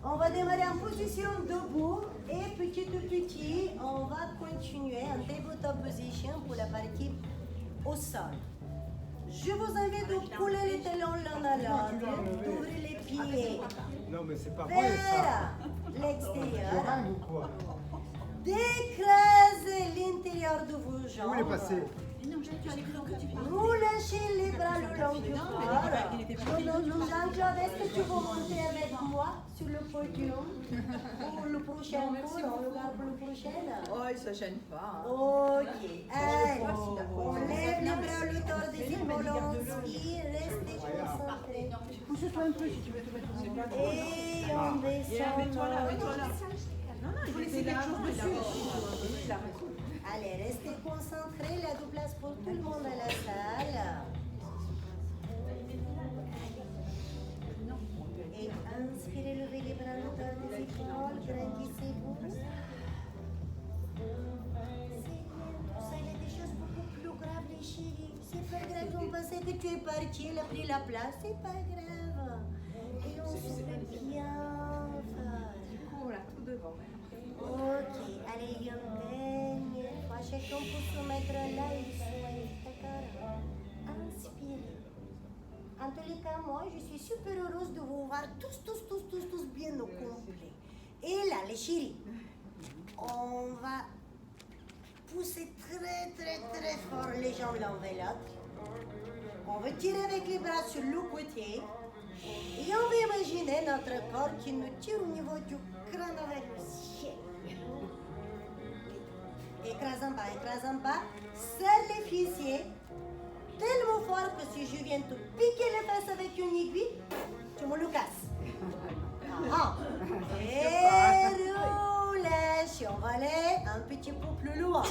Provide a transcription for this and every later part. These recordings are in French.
On va démarrer en position debout et petit à petit, on va continuer en tabletop position pour la partie au sol. Je vous invite de couler les talons l'un à l'autre, d'ouvrir les pieds Non, mais c'est pas vrai ça. vers l'extérieur, Joran ou quoi? d'écraser l'intérieur de vos Où il est jambes. passé? Vous lâchez les bras le long du corps. Jean-Claude, est-ce que tu veux monter avec moi sur le podium pour le prochain cours? On regarde pour le prochain. Oh, il se gêne pas. Ok. Allez, on lève les bras le tour des épaules, on inspire, restez concentrés. Pousse-toi un peu si tu veux te mettre au milieu. Et on descend. Mets-toi là. Non, il faut laisser quelque chose dessus. Allez, restez concentrés, il y a de place pour tout le monde à la salle. Et inspirez, levez les bras le tour des épaules, grandissez-vous. C'est bien, tout ça, il y a des choses beaucoup plus graves, les chéris. C'est pas grave, on pensait que tu es parti, elle a pris la place, c'est pas grave. Et on se fait bien fort. Voilà, tout devant. Ok, allez, une dernière fois. Chacun peut se mettre là et soigner. D'accord? Inspirez. En tous les cas, moi, je suis super heureuse de vous voir tous bien au complet. Et là, les chéris, on va pousser très fort les jambes l'un vers l'autre. On va tirer avec les bras sur le côté. Et on va imaginer notre corps qui nous tire au niveau du crâne vers le ciel. Écrasant pas, serre les fessiers tellement fort que si je viens te piquer les fesses avec une aiguille, tu me le casses. Et relâche, on va aller un petit peu plus loin.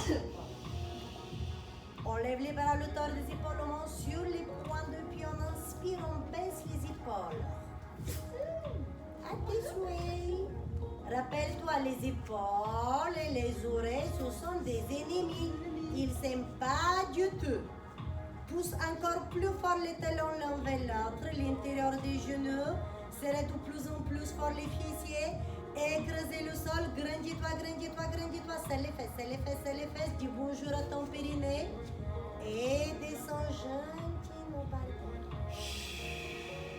On lève les bras, le tour des épaules, on monte sur les points de pied, on inspire, on baisse les épaules. À tes souhaits. Rappelle-toi, les épaules et les oreilles, ce sont des ennemis. Ils ne s'aiment pas du tout. Pousse encore plus fort les talons l'un vers l'autre, l'intérieur des genoux. Serrez de plus en plus fort les fessiers. Écrasez le sol, grandis-toi. Serre les fesses. Dis bonjour à ton périnée. Et descends gentiment par terre.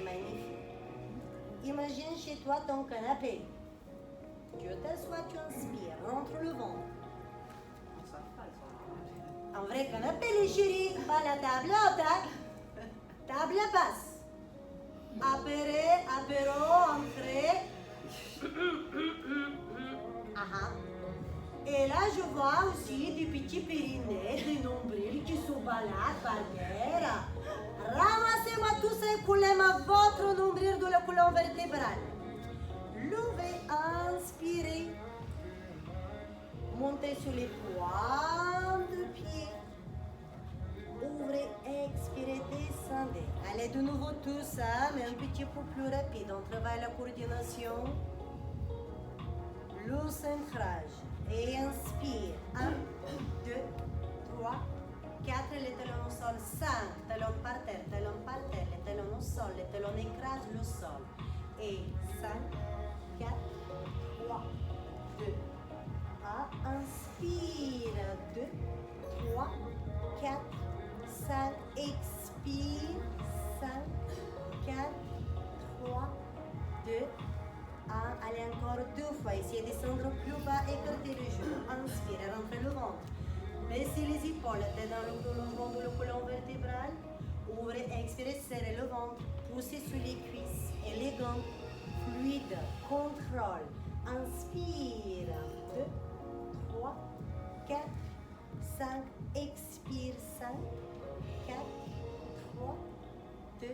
Magnifique. Imagine chez toi ton canapé. Tu t'assois, tu inspires, rentre le ventre. Un vrai canapé, les chéris, pas la table haute, hein? Table basse. Apéro, entrée. Et là, je vois aussi des petits périnées, des nombrils qui se baladent par terre. Ramassez-moi tout ça et coulez-moi votre nombril de la colonne vertébrale. Levez, inspirez. Montez sur les points de pied. Ouvrez, expirez, descendez. Allez de nouveau tout ça, mais un petit peu plus rapide. On travaille la coordination. Le centrage. Et inspire. 1, 2, 3, 4. Les talons au sol. 5. Talons par terre, les talons au sol. Les talons écrasent le sol. Et 5, 4, 3, 2, 1. Inspire. 2, 3, 4, 5. Expire. 5, 4, 3, 2, 1. Allez encore 2 fois. Essayez de descendre plus bas. Écartez les genoux. Inspire. Rentrez le ventre. Baissez les épaules. Tête dans le prolongement de la colonne vertébrale. Ouvrez. Expirez. Serrez le ventre. Poussez sur les cuisses. Élégant. Fluide. Contrôle. Inspire. 2, 3, 4, 5. Expire. 5, 4, 3, 2, 1.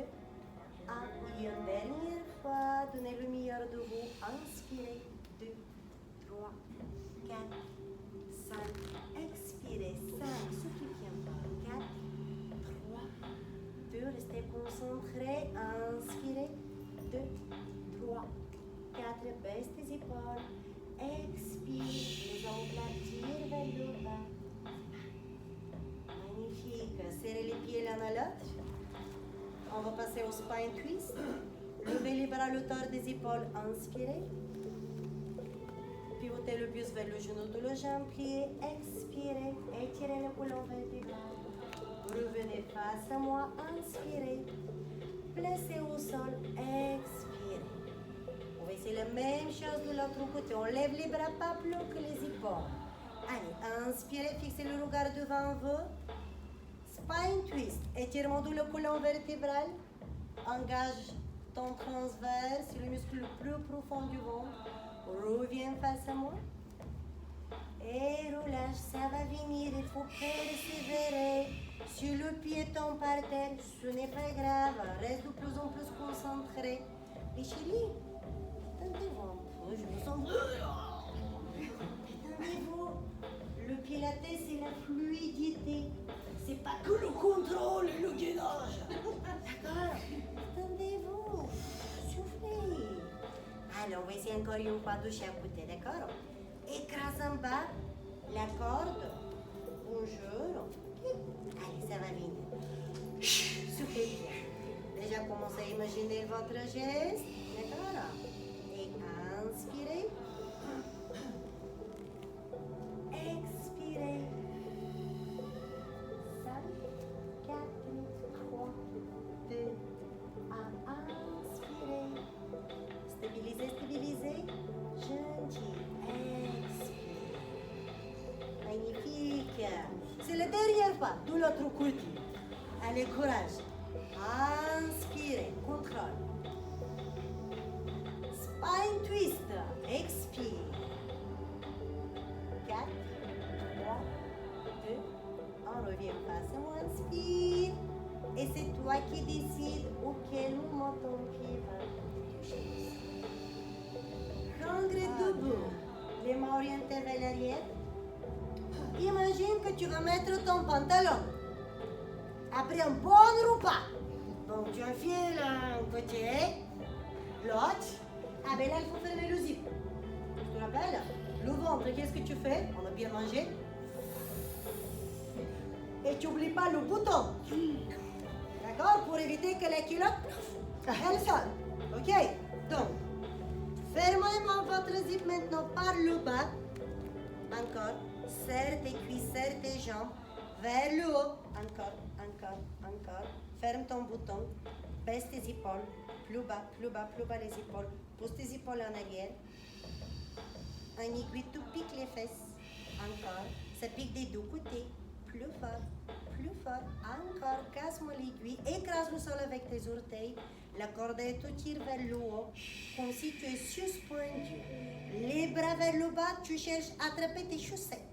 Et une dernière fois. Donnez le meilleur de vous. Inspirez. 2, 3, 4, 5. Expirez. 5. Soufflez pas. 4, 3, 2. Restez concentrés. Inspirez. 2, 3, 4. Baisse tes épaules. Expire. Les ongles attirent vers le bas. Magnifique. Serrez les pieds l'un à l'autre. On va passer au spine twist. Levez les bras à l'auteur des épaules. Inspirez. Pivotez le buste vers le genou de la jambe. Pliez. Expirez. Étirez le colonne vertébrale. Revenez face à moi. Inspirez. Placez au sol. Expirez. On va essayer la même chose de l'autre côté. On lève les bras pas plus haut que les épaules. Allez, inspirez. Fixez le regard devant vous. Spine twist. Étirement de la colonne vertébrale. Engage ton transverse, le muscle le plus profond du ventre. Reviens face à moi. Et relâche, ça va venir, il faut persévérer. Si le pied tombe par terre, ce n'est pas grave. Reste de plus en plus concentré. Et chérie, détendez-vous un peu, je me sens... Détendez-vous. Le pilates, c'est la fluidité. C'est pas que le contrôle et le gainage. D'accord? Détendez-vous. Soufflez. Allez, on va essayer encore une fois de chaque côté, d'accord? Écrase en bas la corde. Bonjour. Allez, ça va venir. Soufflez bien. Déjà, commencez à imaginer votre geste. D'accord? Et inspirez. Expirez. 5, 4, 3, 2, 1. Inspirez. Stabilisez, stabilisez. Gentil. Expirez. Magnifique. C'est la dernière fois de l'autre côté. Allez, courage. Inspirez. Contrôle. Spine twist. Expire. 4, 3, 2, on revient face à moi. Inspire. Et c'est toi qui décides auquel moment ton pied va toucher. Congrès debout. Les mains orientées vers l'arrière. Imagine que tu vas mettre ton pantalon. Après un bon repas. Donc tu enfiles un côté, l'autre. Ah ben là, il faut fermer le zip. Tu te rappelles? Le ventre, qu'est-ce que tu fais? On a bien mangé. Et tu n'oublies pas le bouton. D'accord? Pour éviter que la culotte, elle sonne. Ok? Donc, fermez votre zip maintenant par le bas. Encore. Serre tes cuisses, serre tes jambes. Vers le haut. Encore, encore, encore. Ferme ton bouton. Baisse tes épaules. Plus bas, plus bas, plus bas les épaules. Pousse tes épaules en arrière. Un aiguille, tu piques les fesses. Encore. Ça pique des deux côtés. Plus fort, plus fort. Encore. Casse-moi l'aiguille. Écrase le sol avec tes orteils. La corde te tire vers le haut, comme si tu es suspendu. Les bras vers le bas, tu cherches à attraper tes chaussettes.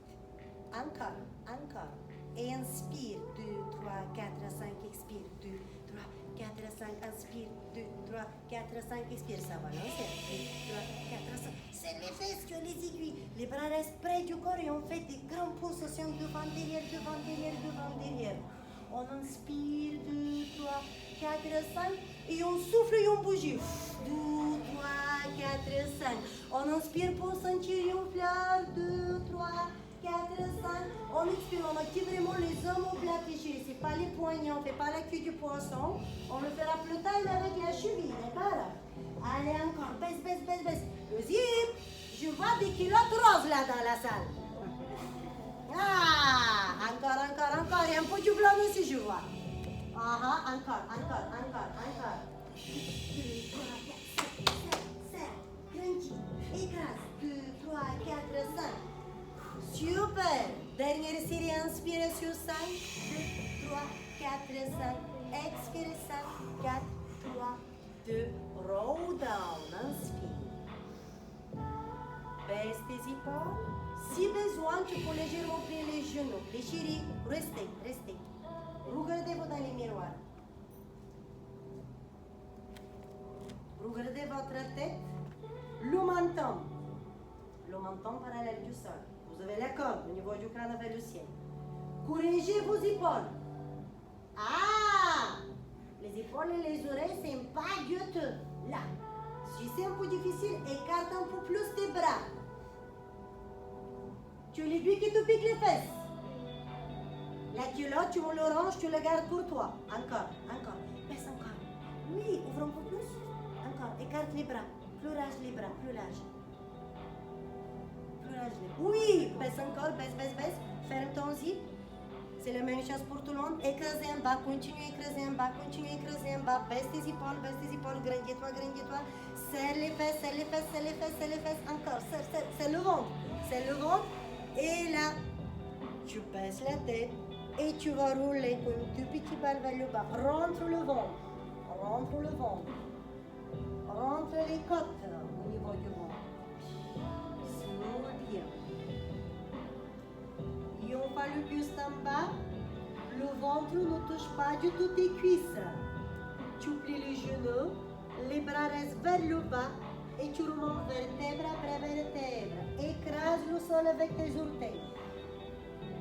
Encore, encore. Et inspire. 2, 3, 4, 5. Expire. 2, 3, 4, 5. Inspire. 2, 3, 4, 5. Expire. Ça va lancer. 2, 3, 4, 5. Serre les fesses que les aiguilles. Les bras restent près du corps et on fait des grandes pulsations devant, derrière, devant, derrière, devant, derrière. On inspire. 2, 3, 4, 5. Et on souffle et on bouge. 2, 3, 4, 5. On inspire pour sentir une fleur. 2, 3, 4, 5. On expire, on active vraiment les omoplates léchés. C'est pas les poignets, on fait pas la queue du poisson. On le fera plus tard avec la cheville, d'accord? Allez, encore. Baisse, baisse, baisse, baisse. Le zip. Je vois des culottes roses là dans la salle. Ah, encore, encore, encore. Et un peu du blanc aussi, je vois. Ah, encore, encore, encore, encore. 2, 3, 4, 5, 7, 7. Crunchy. Écrase. 2, 3, 4, 5. Super. Dernière série, inspiration 5. 2, 3, 4, 5. Expire 5, 4, 3, 2. Roll down. Inspire. Baisse tes épaules. Si besoin, tu peux légèrement plier les genoux. Les chéris, restez, restez. Regardez-vous dans les miroirs. Regardez votre tête. Le menton. Le menton parallèle du sol. Vous avez la corde au niveau du crâne vers le ciel. Corrigez vos épaules. Ah! Les épaules et les oreilles, c'est pas gueuteux. Là. Si c'est un peu difficile, écarte un peu plus tes bras. Tu l'aiguille qui te pique les fesses. La culotte, tu me l'orange, tu le gardes pour toi. Encore, encore. Baisse encore. Oui, ouvre un peu plus. Encore. Écarte les bras. Plus large les bras. Plus large. Plus large les bras. Oui. Baisse encore. Baisse, baisse, baisse. Ferme ton zip. C'est la même chose pour tout le monde. Écrasez en bas. Continue à écraser en bas. Continue à écraser en bas. Baisse tes épaules. Baisse tes épaules. Grandis-toi. Grandis-toi. Serre les fesses. Serre les fesses. Serre les fesses. Serre les fesses. Encore. Serre, serre. Serre le ventre. Serre le ventre. Et là, tu baisses la tête. Et tu vas rouler comme deux petits balles vers le bas. Rentre le ventre. Rentre le ventre. Rentre les côtes au niveau du ventre. Souffle bien. Et on va le buste en bas. Le ventre ne touche pas du tout tes cuisses. Tu plies les genoux. Les bras restent vers le bas. Et tu remontes vertèbre après vertèbre. Écrase le sol avec tes orteils.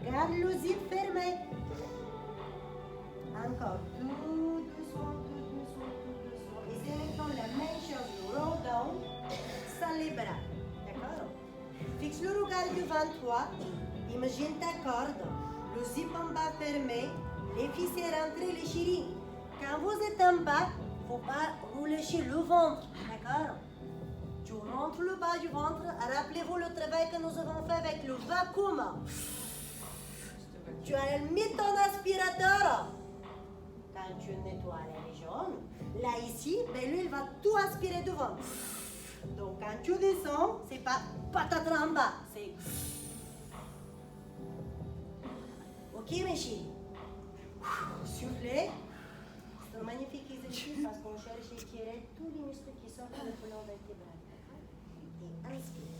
Garde le zip fermé. Encore. Tout doucement, tout doucement, tout doucement. Et c'est maintenant la même chose. Roll down. Sans les bras. D'accord? Fixe le regard devant toi. Imagine ta corde. Le zip en bas fermé. Les ficelles rentrées, les chéris. Quand vous êtes en bas, il ne faut pas relâcher le ventre. D'accord? Tu rentres le bas du ventre. Rappelez-vous le travail que nous avons fait avec le vacuum. Tu as mis ton aspirateur. Quand tu nettoies les régions, là ici, ben lui il va tout aspirer devant. Donc quand tu descends, c'est pas patatras en bas, c'est. Ok mes chéris. Soufflez. C'est un magnifique exercice parce qu'on cherche à étirer tous les muscles qui sortent de la colonne vertébrale. Et inspire.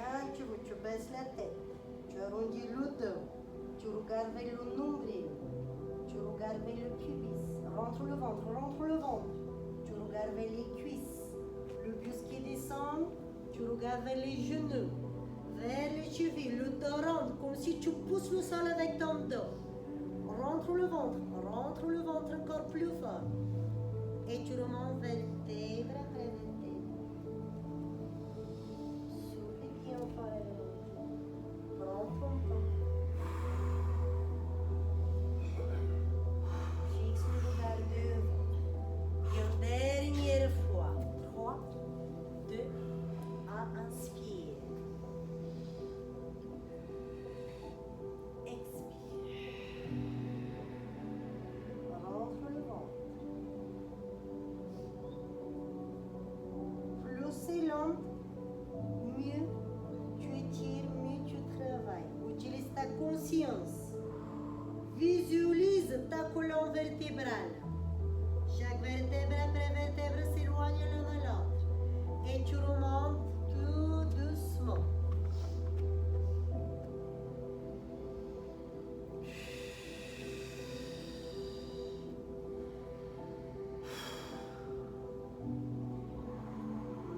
Quand tu baisses la tête, tu arrondis le dos, tu regardes vers le nombril, tu regardes vers le pubis, rentre le ventre, tu regardes vers les cuisses, le buste qui descend, tu regardes vers les genoux, vers les chevilles, le dos rentre comme si tu pousses le sol avec ton dos. Rentre le ventre encore plus fort. Et tu remontes vertèbre après vertèbre. Souffle bien fort avec le ventre. Prends ton temps. Fixe le regard devant. Et une dernière fois. 3, 2, 1, inspire. Expire. Rentre le ventre. Plus c'est long, mieux tu étires, mieux tu travailles. Utilise ta conscience. Visualise ta colonne vertébrale. Chaque vertèbre après vertèbre s'éloigne l'un de l'autre. Et tu remontes tout doucement.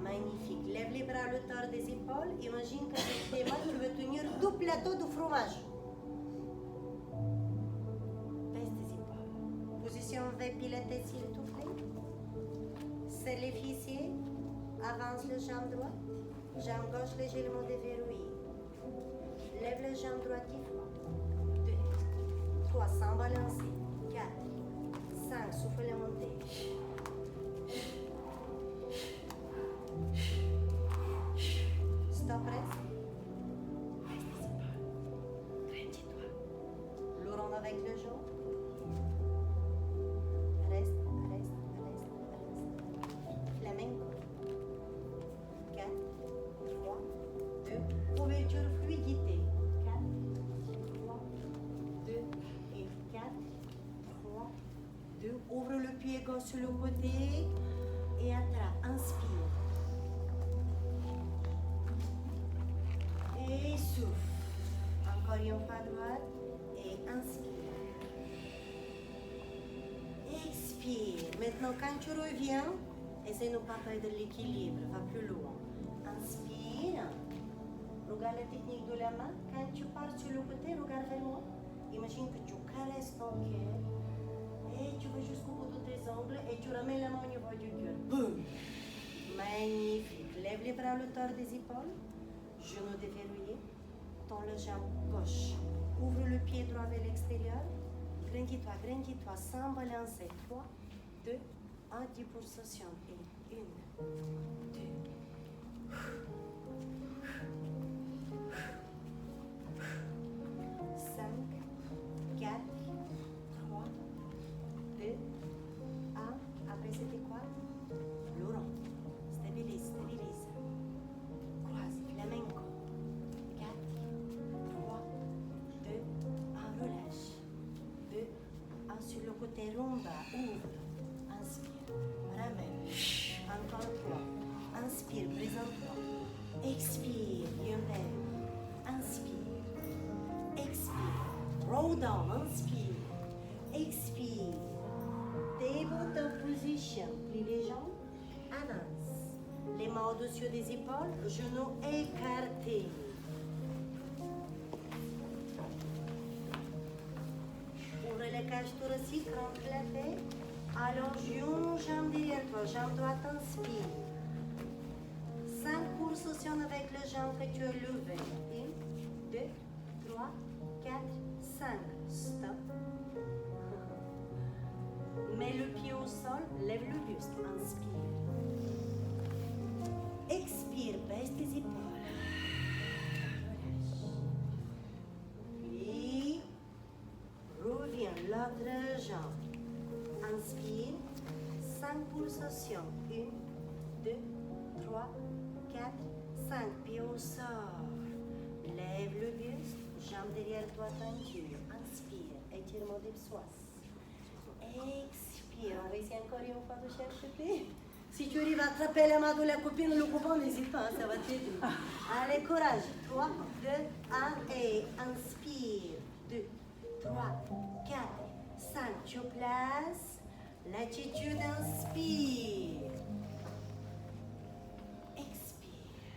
Magnifique. Lève les bras à l'auteur des épaules. Imagine qu'avec tes mains, tu veux tenir deux plateaux de fromage. Baisse tes épaules. Position V, pilates s'il te plaît. Serre les fessiers. Avance la jambe droite. Jambe gauche légèrement déverrouillée. Lève la jambe droite 10 fois. 2, 3, sans balancer. 4, 5, souffle la montée. Stop, reste. Reste tes épaules. Grandis-toi. Le rond avec le genou. Reste. Flamenco. 4, 3, 2. Ouverture, fluidité. 4, 3, 2 et 4, 3, 2. Ouvre le pied gauche sur le côté et attrape. Inspire. Et souffle. Encore une fois droite. Et inspire. Expire. Maintenant, quand tu reviens, essaie de ne pas perdre l'équilibre. Va plus loin. Inspire. Regarde la technique de la main. Quand tu pars sur le côté, regarde vers moi. Imagine que tu caresses ton cœur. Et tu vas jusqu'au bout de tes ongles. Et tu ramènes la main au niveau du cœur. Boum. Magnifique. Lève les bras à l'auteur des épaules. Genou déverrouillé, tends la jambe gauche, ouvre le pied droit vers l'extérieur, grandis-toi, sans balancer. 3, 2, 1, 10 pulsations. Et 1, 2, 5, 4, 3, 2, 1. Après, c'était quoi? Le rond. Stabilise, stabilise. Croise, flamenco. 4, 3, 2, 1, relâche. 2, 1 sur le côté, rumba, ouvre. Inspire, ramène. Encore 3. Inspire, présente-toi. Expire, bienvenue. Inspire. Expire. Roll down, inspire. Expire. Tabletop position. Plie les jambes. Avance. Les mains au-dessus des épaules. Genoux écartés. Ouvre les cages thoraciques, rentre la tête. Allonge une jambe derrière toi, jambe droite, inspire. 5 pulsations avec les jambes que tu as levées. 1, 2, 3, 4, 5. Stop. Mets le pied au sol, lève le buste, inspire. Expire, baisse tes épaules. Relâche. Puis, reviens l'autre jambe. Inspire, 5 pulsations. 1, 2, 3, 4, 5. Pied au sol. Lève le buste, jambe derrière toi, tenture. Inspire, étirement des psoas. Expire, on va essayer encore une fois de chercher. Si tu arrives à attraper la main de la copine, le copain, n'hésite pas, ça va t'aider. Allez, courage. 3, 2, 1 et inspire. 2, 3, 4, 5. Tu places. L'attitude, inspire. Expire.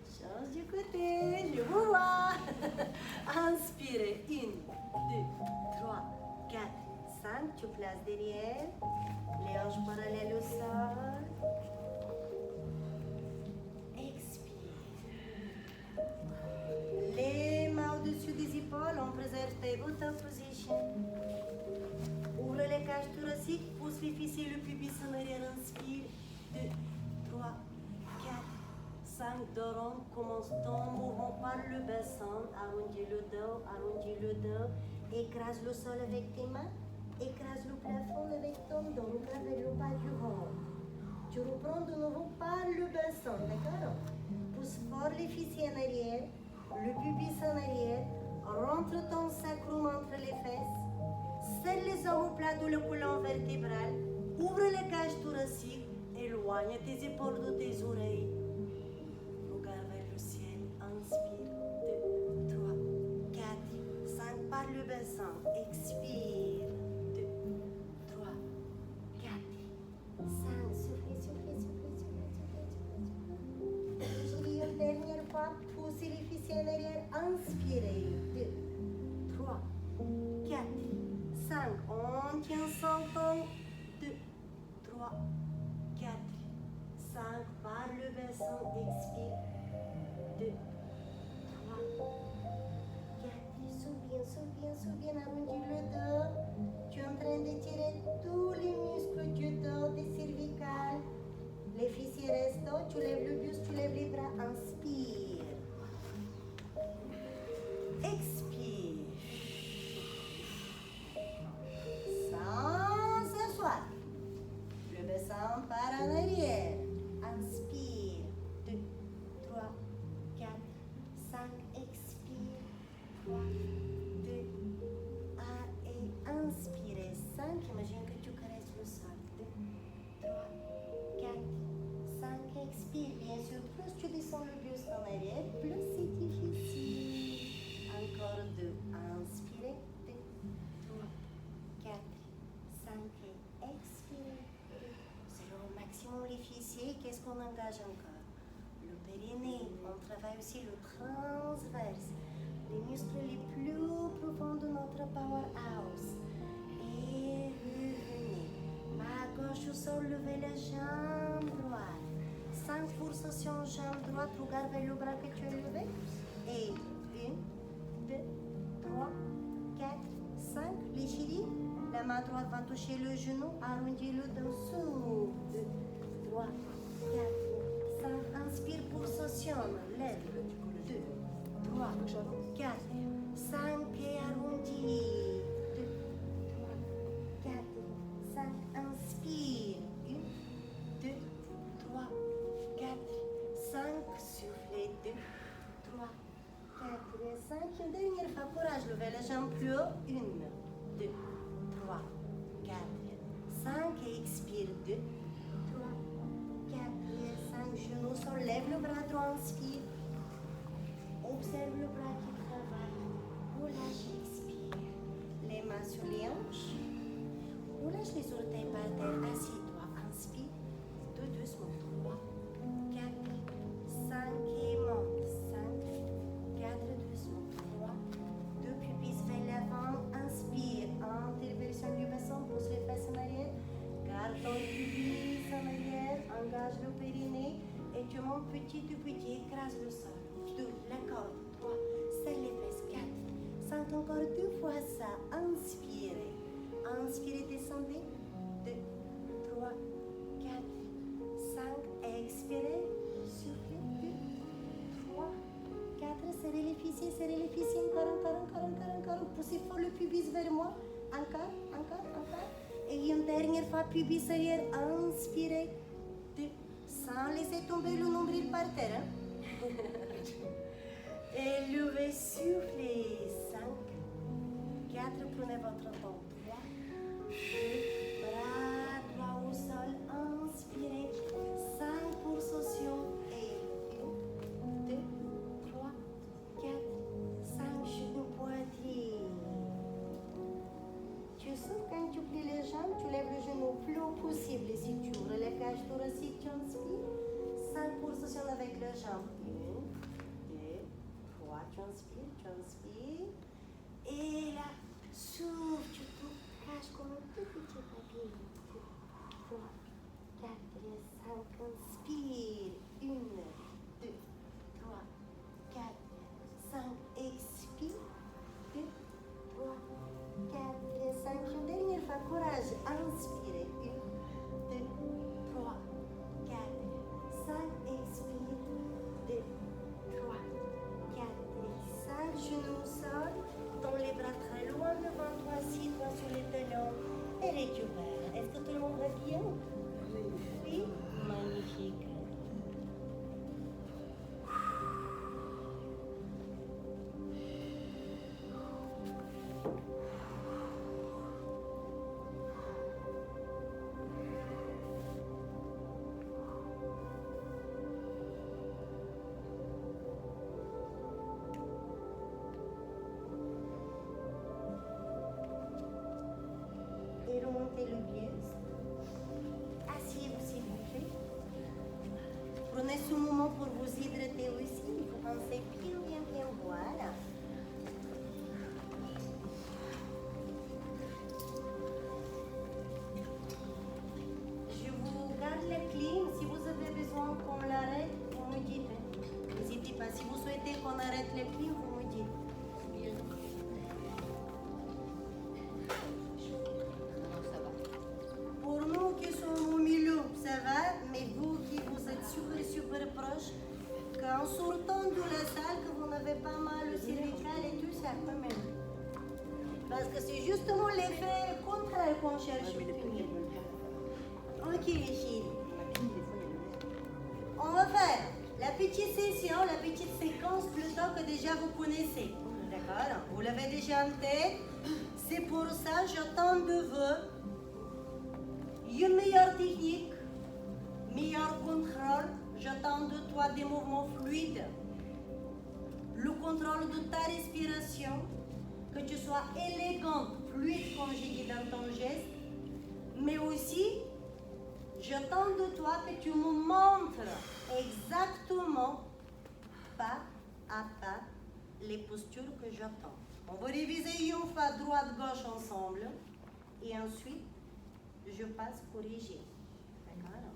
Change du côté, je vous vois. Inspirez. 1, 2, 3, 4, 5. Tu places derrière. Les hanches parallèles au sol. Les mains au-dessus des épaules, on préserve tabletop position. Ouvre les cages thoraciques, pousse les fessiers, le pubis en arrière, inspire. 2, 3, 4, 5, dos rond, commence ton mouvement par le bassin, arrondis le dos, écrase le sol avec tes mains, écrase le plafond avec ton dos, avec le bas du ventre. Tu reprends de nouveau par le bassin, d'accord? Pousse fort les fessiers en arrière. Le pubis en arrière, rentre ton sacrum entre les fesses, serre les omoplates ou le colonne vertébrale, ouvre les cages thoraciques, éloigne tes épaules de tes oreilles. Regarde vers le ciel, inspire, 2, 3, 4, 5 par le bassin, expire, 2, 3, 4, 5, soufflez. Je dis une dernière fois, poussez les fessiers en arrière, inspirez. 2, 3, 4, 5. On tient son temps. 2, 3, 4, 5. Par le bassin, expire. 2, 3, 4. Souviens, arrondis le dos. Tu es en train d'étirer tous les muscles du dos, des cervicales. Les fessiers restent, tu lèves le buste, tu lèves les bras, inspire. Expire. Sans s'asseoir. Le bassin part en arrière. Inspire. 2, 3, 4, 5. Expire. 3, 2, 1 et inspire. 5. Imagine que tu caresses le sol. 2, 3, 4, 5. Expire. Bien sûr, plus tu descends le buste en arrière, plus c'est difficile. Encore 2. Inspirez. 2, 3, 4, 5 et expirez. C'est le maximum les fessiers. Qu'est-ce qu'on engage encore? Le périnée. On travaille aussi le transverse. Les muscles les plus profonds de notre powerhouse. Et revenez. Main gauche au sol, levez la jambe droite. 5 pulsations, jambe droite, regarde vers le bras que tu as levé. Et 1, 3, 4, 5. Les chéris, la main droite va toucher le genou, arrondis-le dessous. 2, 3, 4, 5. Inspire, pulsation, lève. 2, 3, 4, 5 et arrondi. 2, 3, 4, 5. Inspire. 1, 2, 3, 4, 5. Soufflez. 2, 3, 4 et 5. Une dernière fois, courage, levez la jambe plus haut. 1, 2, 3, 4, 5. Et expire. 2, 3, 4 et 5. Genoux sont, lève le bras droit, inspire. Observe le bras qui travaille. Relâche, expire. Les mains sur les hanches. Relâche les orteils par terre. Assieds-toi, inspire. 2, doucement. 3, 4, 5 et monte. 5, 4, doucement. 3, 2 pubis vers l'avant. Inspire. Interversion du bassin. Pousse les fesses en arrière. Garde ton pubis en arrière. Engage le périnée. Et tu montes petit à petit. Écrase le sol. 2, la corde. 3, serre les fesses. 4, 5. Encore 2 fois ça. Inspirez. Inspirez, descendez. 2, 3, 4, 5. Expirez. Soufflez. 2, 3, 4. Serrez les fessiers, serrez les fessiers. Encore. Poussez fort le pubis vers moi. Encore. Et une dernière fois, pubis arrière. Inspirez. 2, sans laisser tomber le nombril par terre. Et levez, soufflez. 5, 4. Prenez votre temps. 3, 2, bras droit au sol. Inspirez. 5 pulsations. Et 1, 2, 3, 4, 5. Genoux poitrine. Tu souffles quand tu plies les jambes, tu lèves le genou le plus haut possible. Et si tu ouvres la cage thoracique, tu inspires. 5 pulsations avec les jambes. 1, 2, 3. Tu inspires. Et là, souffle, tu te caches comme un tout petit papier. 2, 3, 4 et 5. Inspire. 1, 2, 3, 4, 5. Expire. 2, 3, 4 et 5. Une dernière fois, courage. Inspirez. 1, 2, 3, 4, 5. Expire. 2, 3, 4 et 5. Genoux au sol. Tends les bras très loin devant toi. Assis-toi sur les talons. Et récupère. Est-ce que tout le monde va bien? Oui. Magnifique. Et remontez le buste. Asseyez-vous s'il vous plaît. Prenez ce moment pour vous hydrater aussi. Il faut penser bien. Voilà. Je vous garde la clim. Si vous avez besoin qu'on l'arrête, vous me dites. N'hésitez pas. Si vous souhaitez qu'on arrête la clim, vous me dites. Pour nous qui sommes au milieu, ça va, mais vous qui vous êtes super proches, qu'en sortant de la salle, que vous n'avez pas mal au cervical et tout ça, quand même. Parce que c'est justement l'effet contraire qu'on cherche à obtenir. Ok, les filles. On va faire la petite session, la petite séquence plutôt que déjà vous connaissez. D'accord? Vous l'avez déjà en tête. C'est pour ça que j'attends de vous une meilleure technique, meilleur contrôle. J'attends de toi des mouvements fluides, le contrôle de ta respiration, que tu sois élégante, fluide comme j'ai dit dans ton geste, mais aussi j'attends de toi que tu me montres exactement pas à pas les postures que j'attends. On va réviser une fois droite-gauche ensemble et ensuite je passe corriger. D'accord?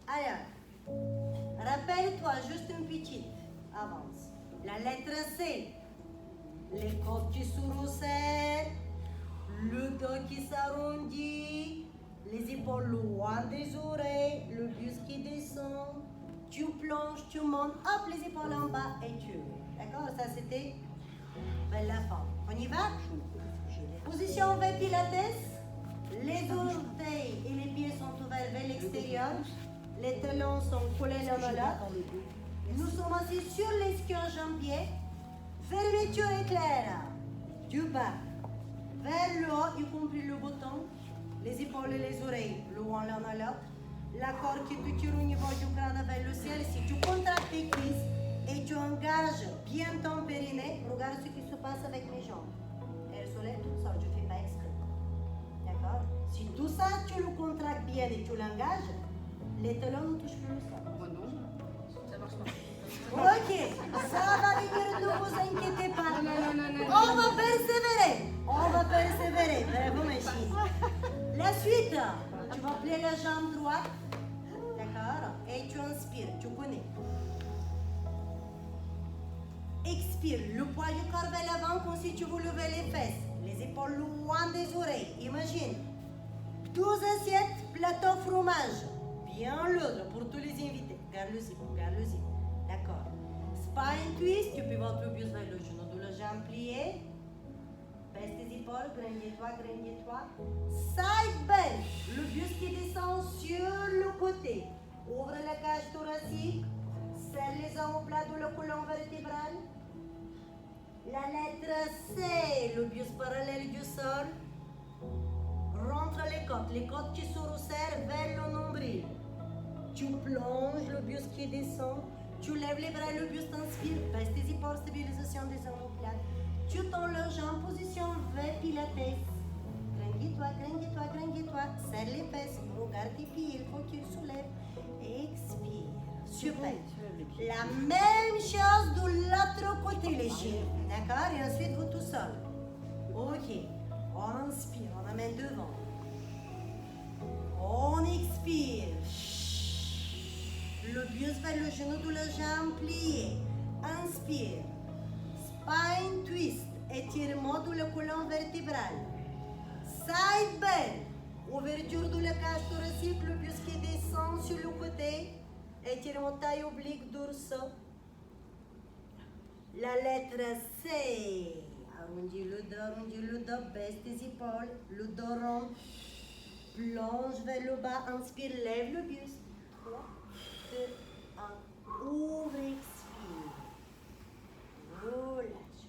Alors, rappelle-toi juste une petite avance. La lettre C. les côtes qui se resserrent, le dos qui s'arrondit, les épaules loin des oreilles, le buste qui descend, tu plonges, tu montes, hop, les épaules en bas et tu... D'accord? Ça, c'était la forme. On y va? Position V Pilates. Les orteils et les pieds sont ouverts vers l'extérieur. Les talons sont collés l'un à l'autre. Nous sommes assis sur l'esquioche en pied. Fermeture éclair. Du bas vers le haut, y compris le bouton. Les épaules et les oreilles loin l'un à l'autre. La corde qui te tire au niveau du crâne vers le ciel. Si tu contractes tes cuisses et tu engages bien ton périnée, regarde ce qui se passe avec mes jambes. Elles se lèvent toutes seules, je ne fais pas exprès. D'accord? Si tout ça, tu le contractes bien et tu l'engages, les talons ne touchent plus le sol. Ça marche pas. Ok, ça va venir, ne vous inquiétez pas. On va persévérer. On va persévérer. Bravo, ma chérie. La suite, tu vas plier la jambe droite. D'accord? Et tu inspires, tu connais. Expire, le poids du corps vers l'avant comme si tu veux lever les fesses. Les épaules loin des oreilles. Imagine. 12 assiettes, plateau fromage. Bien lourd pour tous les invités. Garde le zip, garde le zip. D'accord. Spine twist, tu peux voir le buste vers le genou de la jambe pliée. Baisse tes épaules, grandis-toi, grandis-toi. Side bend, le buste qui descend sur le côté. Ouvre la cage thoracique. Serre les omoplates de la colonne vertébrale. La lettre C, le buste parallèle du sol. Rentre les côtes qui se resserrent vers le nombril. Tu plonges le buste qui descend. Tu lèves les bras, le buste inspire. Baisse tes épaules, stabilisation des omoplates. Tu tends le jambe, position V Pilates. Grandis-toi, grandis-toi, grandis-toi. Serre les fesses, regarde tes pieds, il faut qu'ils soulèvent. Expire. Super. La même chose de l'autre côté, les chiens. D'accord? Et ensuite, vous tout seul. Ok. On inspire, on amène devant. On expire. Le buste vers le genou de la jambe pliée. Inspire. Spine twist. Étirement de la colonne vertébrale. Side bend. Ouverture de la cage thoracique, le buste qui descend sur le côté. Étirement taille oblique dorsaux. La lettre C. Arrondis le dos, baisse tes épaules, le dos rond. Plonge vers le bas, inspire, lève le buste. 3, 2, 1. Ouvre, expire. Relâche.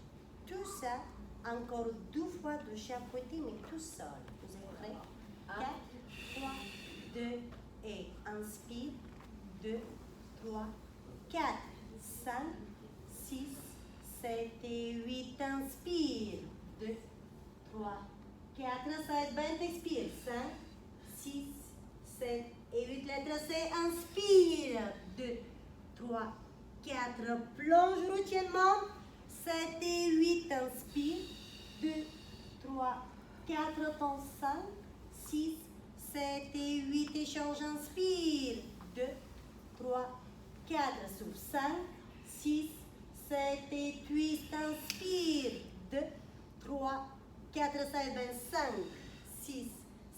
Tout ça, encore 2 fois de chaque côté, mais tout seul. Vous êtes prêts? 4, 3, 2 et inspire. 2, 3, 4, 5, 6, 7 et 8. Inspire. 2, 3, 4. Side bend, expire. 5, 6, 7 et 8. Lettre C. Inspire. 2, 3, 4. Plonge routinement. 7 et 8. Inspire. 2, 3, 4. Ton 5, 6, 7 et 8. Échange. Inspire. 2, 3, 4. Souffle. 5, 6, 7 et 8. Inspire. 2, 3, 4. Side bend. 5, 6,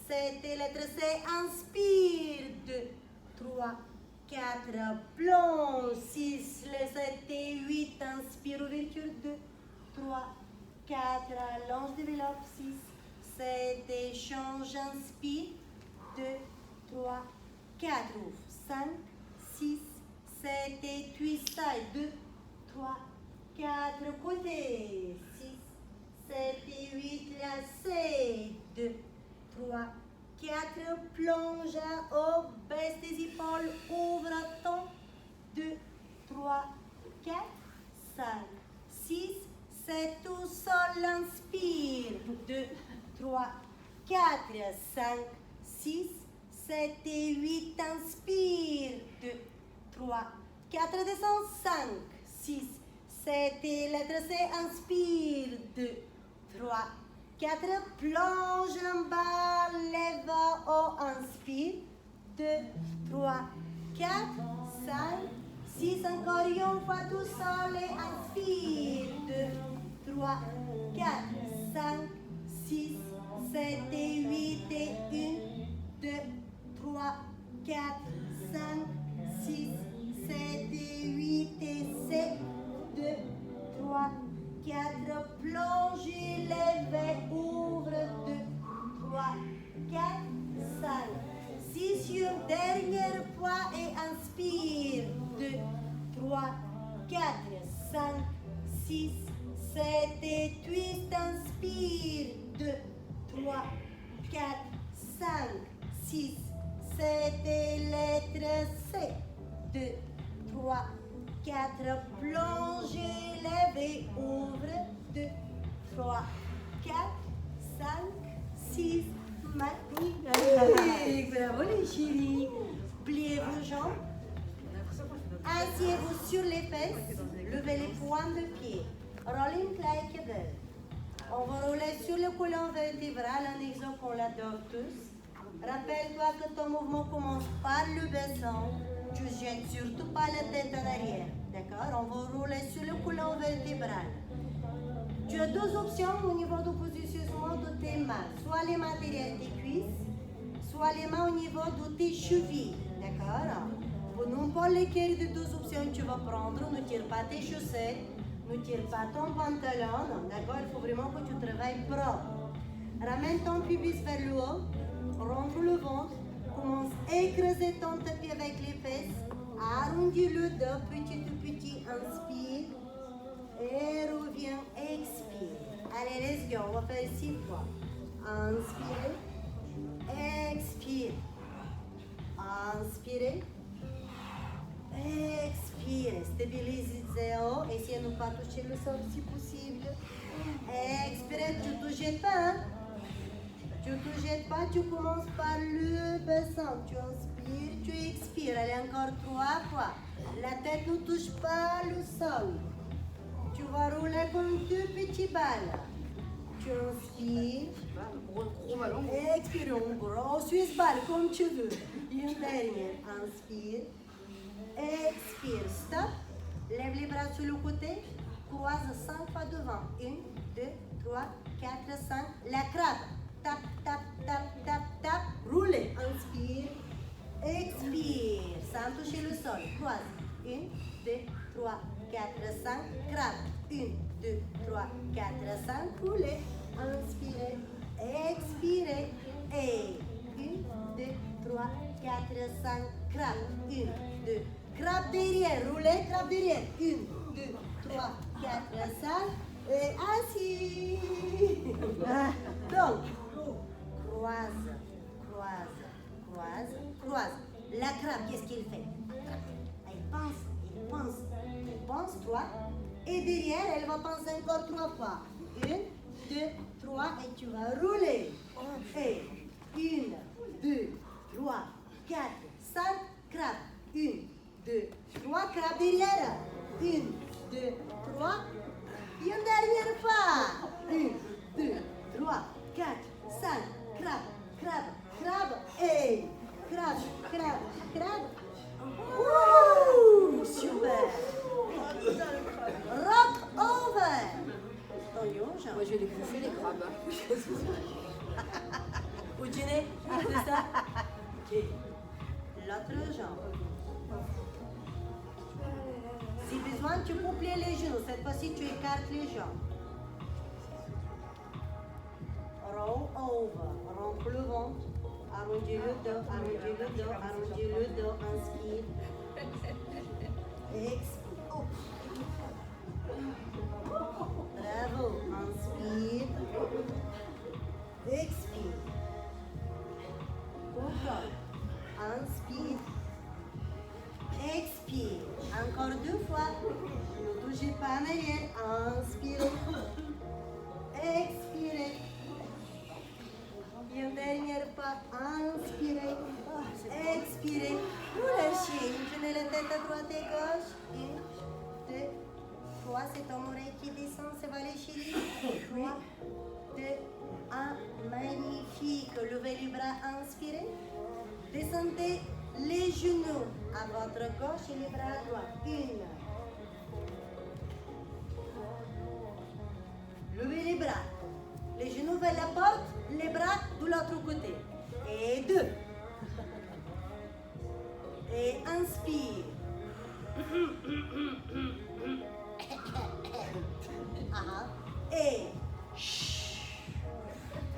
7 et lettre C. Inspire. 2, 3, 4. Plonge. 6, 7 et 8. Inspire. Ouverture. 2, 3, 4. Allonge. Développe. 6, 7. Échange. Inspire. 2, 3, 4. Ouvre. 5, 6, 7 et 8. Side. 2, 3, 4. Côté. 6, 7 et 8. Lacé. 2, 3, 4. Plonge à haut. Baisse tes épaules. Ouvre à ton. 2, 3, 4, 5, 6, 7. Tout seul. Inspire. 2, 3, 4, 5, 6, 7 et 8. Inspire. 2, 3, 4. Descend. 5, 6, 7 et lettre C. Inspire. 2, 3, 4. Plonge en bas. Lève en haut. Inspire. 2, 3, 4, 5, 6. Encore une fois tout seul. Et inspire. 2, 3, 4, 5, 6, 7 et 8 et 1, 2, 3, 4, 5, 6, 7 et 8 et 7, 2, 3, 4, plongez, levez, ouvre, 2, 3, 4, 5, 6, une dernière fois et inspire, 2, 3, 4, 5, 6, 7 et twist, inspire, 2, 3, 4, 5, 6, 7 et lettre C, 2, 3, 4, plongez, levez, ouvre, 2, 3, 4, 5, 6, magnifique, bravo les chéris, pliez vos jambes, asseyez-vous sur les fesses, levez les pointes de pied, rolling like bell. On va rouler sur le colonne vertébrale, un exemple qu'on l'adore tous. Rappelle-toi que ton mouvement commence par le bassin, tu jettes surtout pas la tête en arrière, d'accord? On va rouler sur le colonne vertébrale. Tu as deux options au niveau du positionnement de tes mains, soit les mains derrière tes cuisses, soit les mains au niveau de tes chevilles, d'accord? Pour n'importe lesquelles des deux options que tu vas prendre, ne tire pas tes chaussettes, ne tire pas ton pantalon, d'accord? Il faut vraiment que tu travailles propre. Ramène ton pubis vers le haut, rentre le ventre, commence à écraser ton tapis avec les fesses, arrondis le dos petit à petit, inspire, et reviens, expire. Allez, let's go, on va faire 6 fois. Inspirez, expire, inspirez, expire, stabilisez-vous, essayez de ne pas toucher le sol si possible. Expire, tu ne te jettes pas, hein? Tu ne te jettes pas, tu commences par le bassin, tu inspires, tu expires, allez encore 3 fois. La tête ne touche pas le sol. Tu vas rouler comme deux petits balles. Tu inspires, expire, un gros Swiss ball comme tu veux. Une dernière, inspire. Expire, stop. Lève les bras sur le côté. Croise 5 fois devant. 1, 2, 3, 4, 5. La crabe. Tap, tap, tap, tap, tap. Roulez. Inspire. Expire. Sans toucher le sol. Croise. 1, 2, 3, 4, 5. Crabe. 1, 2, 3, 4, 5. Roulez. Inspirez. Expirez. Et 1, 2, 3, 4, 5. Crabe. 1, 2. Crabe derrière, roulez, crabe derrière. 1, 2, 3, 4, 5. Et assis. Donc, croise, croise, croise, croise. La crabe, qu'est-ce qu'il fait? Elle pense, il pense, il pense, 3. Et derrière, elle va penser encore 3 fois. 1, 2, 3, et tu vas rouler. Et 1, 2, 3, 4, 5, crabe. 1, 2, 3, crabe derrière. 1, 2, 3. Une dernière fois. 1, 2, 3, 4, 5, crabe, crabe, crabe. Et crabe, crabe, crabe. Ouh, super. Rock over. Moi, je vais les bouffer, les crabes. Au dîner, c'est ça? Ok. L'autre jambe. Si besoin, tu peux plier les genoux. Cette fois-ci, tu écartes les jambes. Roll over. Rentre le ventre. Arrondis le dos, arrondis le dos, arrondis le dos. Inspire. Expire. Oh. Bravo. Inspire. Expire. Encore. Inspire. Expire. Encore 2 fois. Ne bougez pas en arrière. Inspirez. Expirez. Une dernière fois. Inspirez. Expirez. Relâchez. Prenez la tête à droite et gauche. 1, 2, 3. C'est ton oreille qui descend. C'est va les chéris. 3, 2, 1. Magnifique. Levez les bras. Inspirez. Descendez les genoux à votre gauche et les bras à droite. 1, ouvre la porte, les bras de l'autre côté. Et 2. Et inspire. Et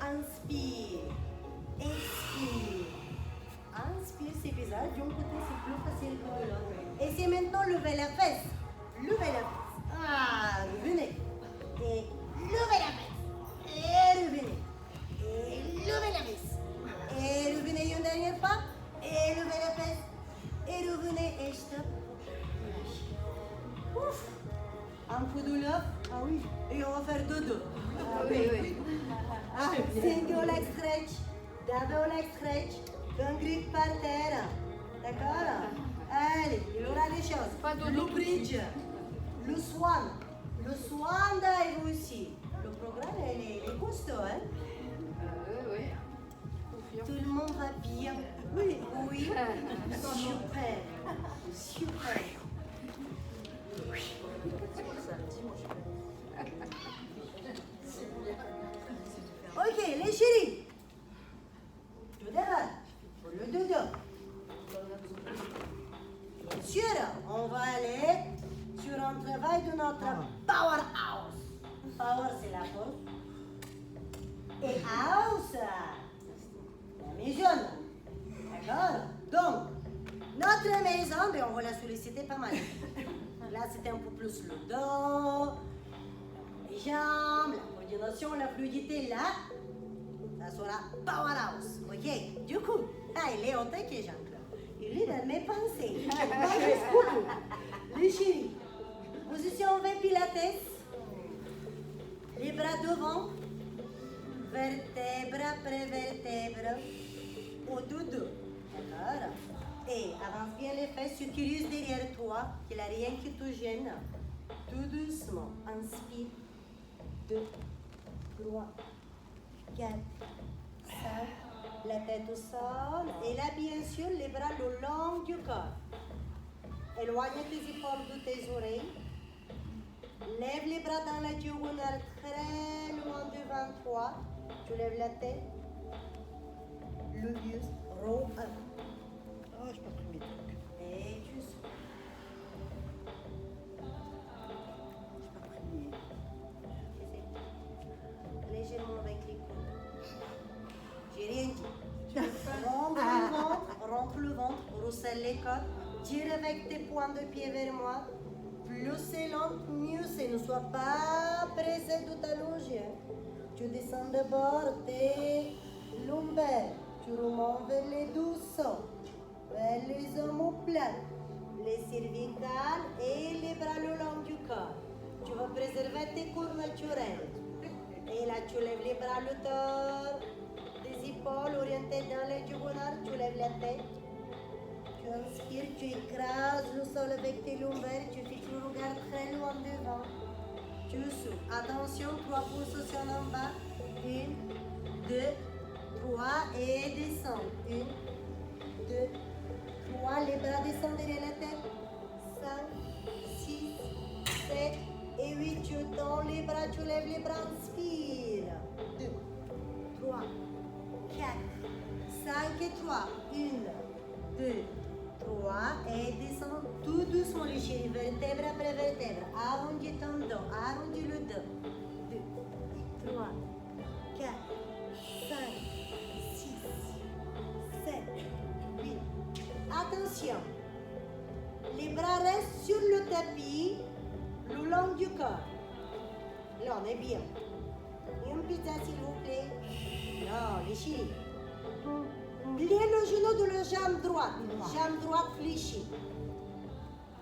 inspire. Expire. Inspire, c'est bizarre. D'un côté, c'est plus facile que de l'autre. Et c'est maintenant lever la fesse. Levez la fesse. Revenez. Et levez la fesse. Et revenez. Et levez la fesse. Et revenez une dernière fois. Et levez la fesse. Et revenez et stop. Ouf. Un peu de love. Ah oui. Et on va faire dodo. Oui. Single leg stretch. Double leg stretch. Un grip par terre. D'accord? Allez, il y aura des choses. Pas de Le bridge. Le swan. Le swan dive aussi. Le programme, il est costaud, hein? Oui. Tout le monde va bien. Oui. Super. Ok, les chéris. Tout d'abord, pour le dodo. Bien sûr, on va aller sur un travail de notre powerhouse. Power, c'est la force. Et house, la maison. D'accord? Donc, notre maison, ben, on va la solliciter pas mal. Là, c'était un peu plus le dos, les jambes, la coordination, la fluidité. Là, ça sera powerhouse. Ok? Du coup, il est au taquet, Jean-Claude. Il est dans mes pensées. Pas jusqu'au bout. Les chéris, position 20 pilates. Les bras devant. Vertèbre après vertèbre. Au dodo. D'accord? Et avance bien les fesses, utilise derrière toi, qu'il n'y a rien qui te gêne. Tout doucement. Inspire. 2, 3, 4, 5. La tête au sol. Et là, bien sûr, les bras le long du corps. Éloigne tes épaules de tes oreilles. Lève les bras dans la diagonale très loin devant toi. Tu lèves la tête. Le buste. Roll up. Oh, j'ai pas pris mes trucs. Et tu souffles. J'ai pas pris mes... Légèrement avec les coudes. J'ai rien dit. Rentre le ventre, resserre les côtes, tire avec tes pointes de pied vers moi. Plus c'est lent, mieux c'est. Ne sois pas pressé de t'allonger. Tu descends de bord tes lombaires. Tu remontes vers les douceurs, vers les omoplates, les cervicales et les bras le long du corps. Tu vas préserver tes cours naturels. Et là, tu lèves les bras le torse, des épaules orientées dans les diagonales, tu lèves la tête. Tu inspires, tu écrases le sol avec tes lombaires, tu fixes le regard très loin devant. Tu souffles. Attention, 3 positions en bas. 1, 2, 3 et descends. 1, 2, 3. Les bras descendent derrière la tête. 5, 6, 7 et 8. Tu tends les bras, tu lèves les bras. Inspire. 2, 3, 4, 5 et 3. 1, 2, 3 et descends tout doucement les chéris, vertèbre après vertèbre. Arrondis ton dos, arrondis le dos. 2, 3, 4, 5, 6, 7, 8. Attention, les bras restent sur le tapis, le long du corps. Là, on est bien. Une pizza, s'il vous plaît. Non, les chéris. Pliez le genou de la jambe droite. Jambe droite fléchie.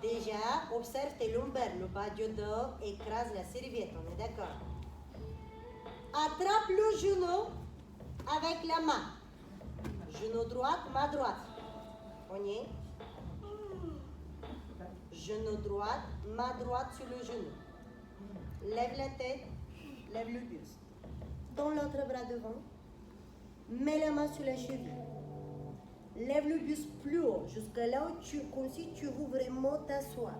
Déjà, observe tes lombaires, le bas du dos, écrase la serviette, on est d'accord. Attrape le genou avec la main. Genou droite, main droite. On y est. Genou droite, main droite sur le genou. Lève la tête, lève le buste. Donne l'autre bras devant. Mets la main sur la cheville. Lève le buste plus haut, jusqu'à là où comme si tu veux vraiment t'asseoir.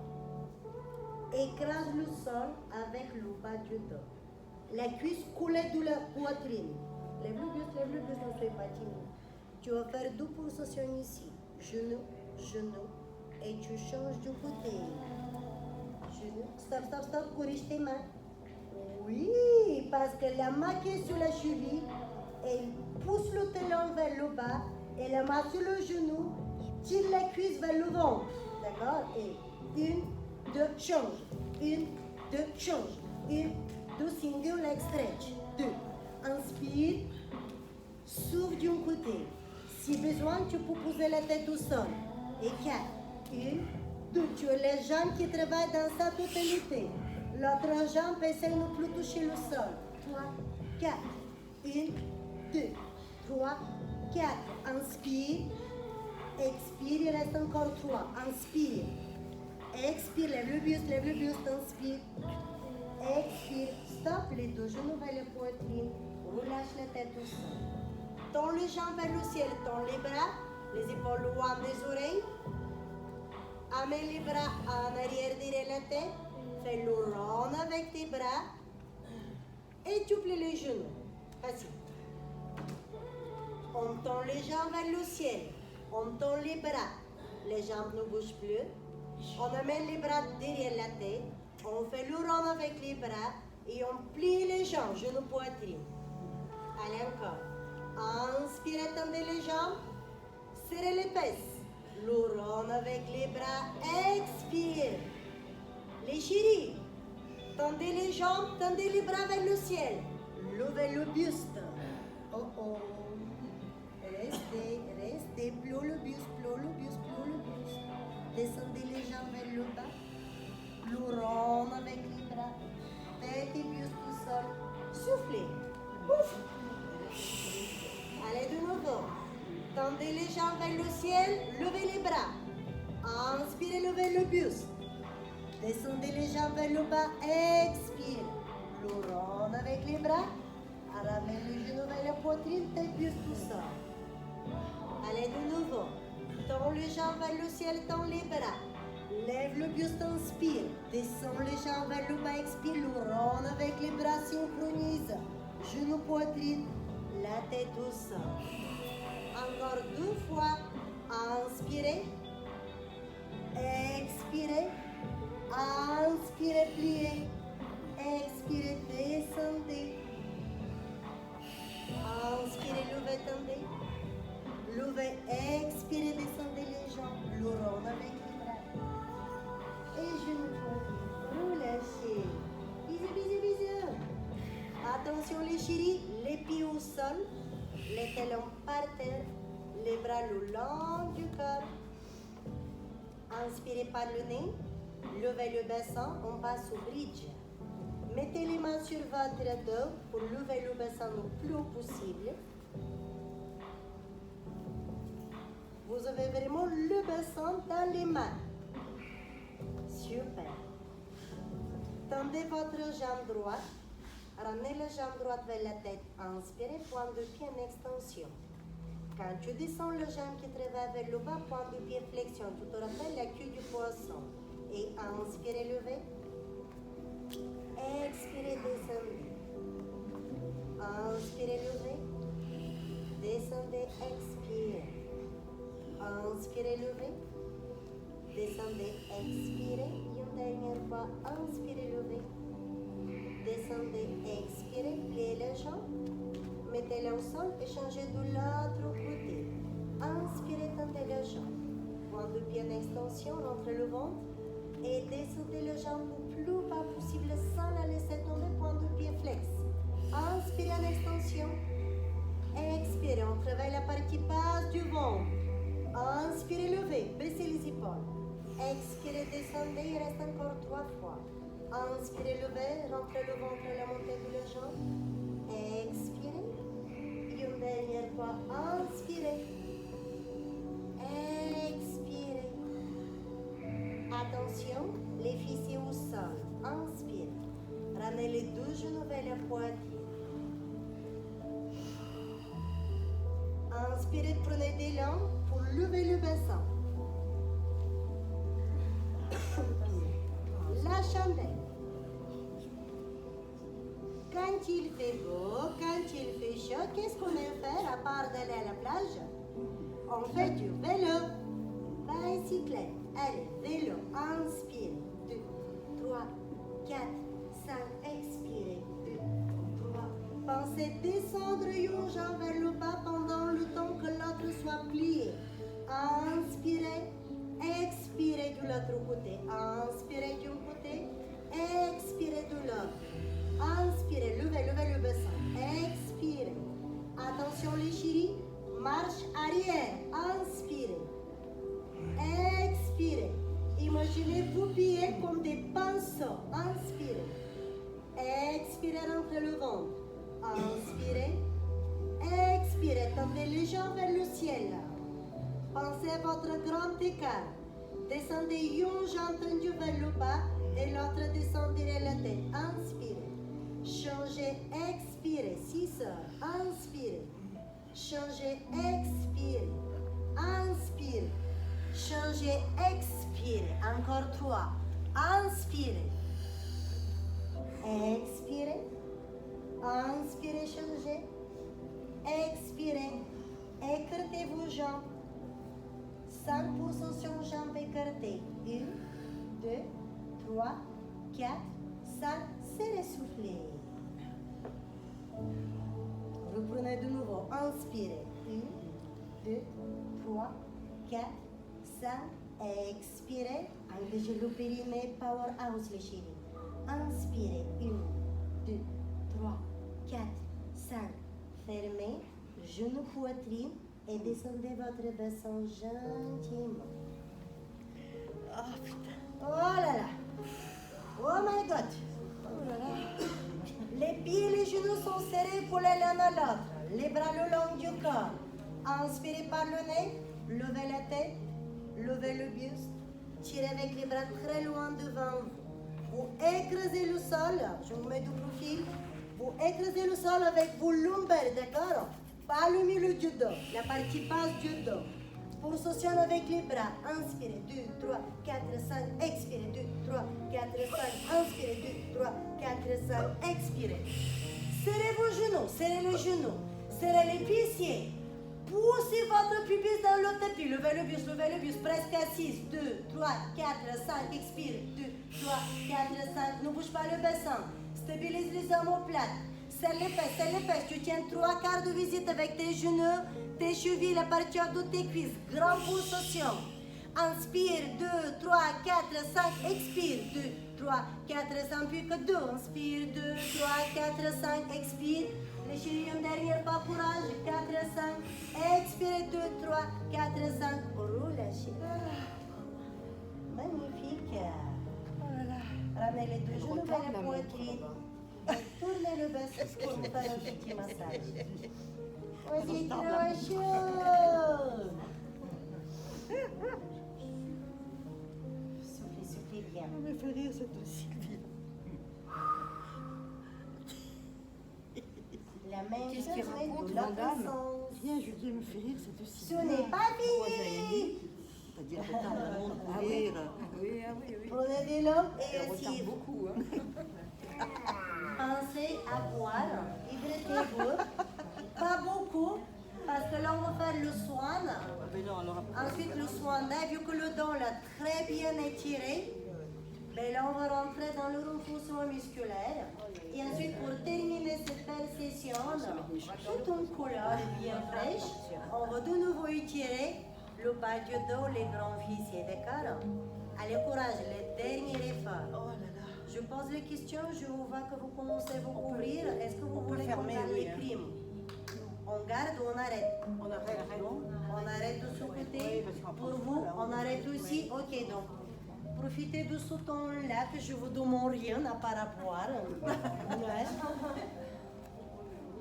Écrase le sol avec le bas du dos. La cuisse collée de la poitrine. Lève le buste, ne sois pas timide. Tu vas faire 2 pulsations ici. Genou, genou. Et tu changes de côté. Genou. Stop. Corrige tes mains. Oui, parce que la main qui est sur la cheville, elle pousse le talon vers le bas. Et la main sur le genou tire la cuisse vers le ventre. D'accord? Et 1, 2, change. 1, 2, change. 1, 2, single leg stretch. 2. Inspire. Souffle d'un côté. Si besoin, tu peux poser la tête au sol. Et 4. 1, 2. Tu as les jambes qui travaillent dans sa totalité. L'autre jambe essaie de ne plus toucher le sol. 3, 4. 1, 2, 3, 4. Inspire. Expire, il reste encore 3. Inspire. Expire, lève le buste, inspire. Expire. Stop les 2 genoux vers la poitrine. Relâche la tête au sol. Tends les jambes vers le ciel, tends les bras, les épaules loin des oreilles. Amène les bras en arrière derrière la tête. Fais le rond avec tes bras. Et tu plies les genoux. Facile. On tend les jambes vers le ciel. On tend les bras. Les jambes ne bougent plus. On amène les bras derrière la tête. On fait le rond avec les bras. Et on plie les jambes, genoux, poitrine. Allez encore. Inspirez, tendez les jambes. Serrez les fesses. Le rond avec les bras. Expire. Les chéris. Tendez les jambes, tendez les bras vers le ciel. Levez le buste. Oh oh. Restez. Plo le buste. Descendez les jambes vers le bas. Le rond avec les bras. Tête et buste au sol. Soufflez. Ouf. Allez de nouveau. Tendez les jambes vers le ciel. Levez les bras. Inspirez, levez le buste. Descendez les jambes vers le bas. Expire. Le rond avec les bras. Ramène les genoux vers la poitrine. Tête, buste au sol. Allez de nouveau. Tends les jambes vers le ciel. Tends les bras. Lève le buste, inspire. Descends les jambes vers le bas, expire. Le rond avec les bras, synchronise. Genou, poitrine, la tête au sol. Encore 2 fois. Inspirez. Expirez. Inspirez, pliez. Expirez, descendez. Inspirez, levez, tendez. Levez, expirez, descendez les jambes. Le rond avec les bras. Et genoux, poitrine. Relâchez. Bisous. Attention les chéris, les pieds au sol, les talons par terre, les bras le long du corps. Inspirez par le nez, levez le bassin, on passe au bridge. Mettez les mains sur votre dos pour lever le bassin le plus haut possible. Vous avez vraiment le bassin dans les mains. Super. Tendez votre jambe droite. Ramenez la jambe droite vers la tête. Inspirez, point de pied en extension. Quand tu descends la jambe qui travaille vers le bas, point de pied flexion. Tu te rappelles la queue du poisson. Et inspirez, levez. Expirez, descendez. Inspirez, levez. Descendez, expirez. Inspirez, levez. Descendez, expirez. Une dernière fois, inspirez, levez. Descendez, expirez, pliez les jambes. Mettez-les au sol et changez de l'autre côté. Inspirez, tendez les jambes. Point de pied en extension, rentrez le ventre. Et descendez les jambes le plus bas possible sans la laisser tomber, point de pied flex. Inspirez en extension. Expirez, on travaille la partie basse du ventre. Inspirez, levez, baissez les épaules. Expirez, descendez, il reste encore 3 fois. Inspirez, levez, rentrez le ventre et la montée de la jambe. Expirez. Une dernière fois, inspirez. Expirez. Attention, les fessiers au sol. Inspire. Ramenez les 2 genoux vers la poitrine. Inspirez, prenez des langues pour lever le bassin. La chandelle. Quand quand il fait beau, quand il fait chaud, qu'est-ce qu'on aime faire à part d'aller à la plage? On fait du vélo, bicyclette. Allez, vélo, inspire. 2, 3, 4, 5, expirez. 2, 3. Pensez descendre une jambe vers le bas pendant le temps que l'autre soit plié. Inspirez, expirez de l'autre côté. Inspirez d'un côté, expirez de l'autre. Inspirez, levez le bassin. Expirez. Attention les chéris, marche arrière. Inspirez. Expirez. Imaginez vos pieds comme des pinceaux. Inspirez. Expirez, rentrez le ventre. Inspirez. Expirez, tendez les jambes vers le ciel. Pensez à votre grand écart. Descendez une jambe tendue vers le bas et l'autre descendez la tête. Inspirez. Changez, expirez. 6 heures. Inspirez. Changez, expirez. Inspirez. Changez, expirez. Encore 3. Inspirez. Expirez. Inspirez, changez. Expirez. Écartez vos jambes. 5% sur jambes écartées. 1, 2, 3, 4, 5. Serrez, soufflez. Reprenez de nouveau. Inspirez. 1, 2, 3, 4, 5. Expirez. Engagez le périnée. Powerhouse, les chéris. Inspirez. 1, 2, 3, 4, 5. Fermez. Genou, poitrine. Et descendez votre bassin gentiment. Oh putain. Oh là là. Oh my God. Oh là là. Les pieds et les genoux sont serrés pour l'un à l'autre. Les bras le long du corps. Inspirez par le nez. Levez la tête. Levez le buste. Tirez avec les bras très loin devant vous. Vous écrasez le sol. Je vous mets du profil. Vous écrasez le sol avec vos lombaires, d'accord? Pas le milieu du dos, la partie basse du dos. Position avec les bras. Inspirez, 2, 3, 4, 5. Expirez, 2, 3, 4, 5. Inspirez, 2, 3, 4, 5. Expirez. Serrez vos genoux, serrez les genoux. Serrez les fessiers. Poussez votre pubis dans le tapis. Levez le buste, presque assis. 2, 3, 4, 5. Expire, 2, 3, 4, 5. Ne bouge pas le bassin. Stabilise les omoplates. Serre les fesses. Tu tiens 3/4 de visite avec tes genoux, tes chevilles à partir de tes cuisses. Grande position. Inspire, 2, 3, 4, 5. Expire, 2, 3, 4, 5. Plus que 2. Inspire, 2, 3, 4, 5. Expire. Les chéris, un dernier pas, courage. 4, 5. Expire, 2, 3, 4, 5. Relâchez. Magnifique. Ramenez les deux genoux vers la poitrine. Tournez le bassin pour vous faire un petit massage. Vas-y, trop chaud. Soufflez bien. Ça me fait rire cette Sylvie. La même Qu'est-ce chose qu'il avec raconte, l'autre Vandame sens. Rien, je dis, elle me fait rire cette Ce Sylvie. n'est pas fini. C'est-à-dire que dans le monde pour rire. Oui. Prenez des lampes et Elle retarde asseyez-vous. beaucoup. Hein. Pensez à boire, hydratez-vous. Pas beaucoup, parce que là on va faire le swan. Mais non, alors après, Ensuite le swan, là, vu que le dos l'a très bien étiré, ben là on va rentrer dans le renforcement musculaire. Et ensuite pour terminer cette belle session, toute une couleur bien fraîche, on va de nouveau étirer le bas du dos, les grands fessiers, d'accord? Allez, courage, le dernier effort. oh là là. Je pose les questions, je vois que vous commencez à vous couvrir. Est-ce que vous voulez qu'on fermer, garde oui, les hein. primes? On garde ou on arrête? On arrête, non? On arrête de ce côté. Oui, parce qu'en Pour plus, vous, là, on arrête aussi. Ok, donc profitez de ce temps-là que je vous demande rien à part à boire. Ouais.